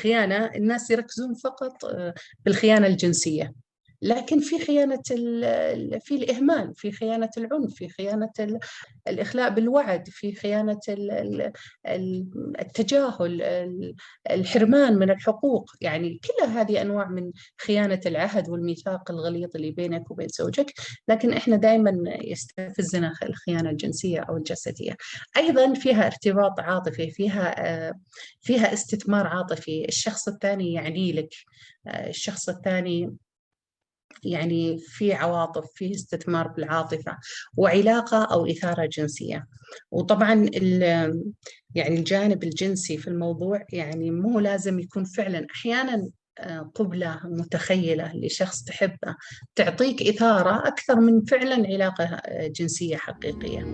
الخيانة الناس يركزون فقط بالخيانة الجنسية، لكن في خيانة في الإهمال، في خيانة العنف، في خيانة الإخلاء بالوعد، في خيانة التجاهل، الحرمان من الحقوق. يعني كل هذه أنواع من خيانة العهد والميثاق الغليظ اللي بينك وبين زوجك. لكن إحنا دائما يستفزنا الخيانة الجنسية أو الجسدية. أيضا فيها ارتباط عاطفي، فيها استثمار عاطفي. الشخص الثاني يعني لك، الشخص الثاني يعني في عواطف، في استثمار بالعاطفة، وعلاقة أو إثارة جنسية. وطبعا يعني الجانب الجنسي في الموضوع يعني مو لازم يكون فعلا. أحيانا قبلة متخيلة لشخص تحبه تعطيك إثارة أكثر من فعلا علاقة جنسية حقيقية.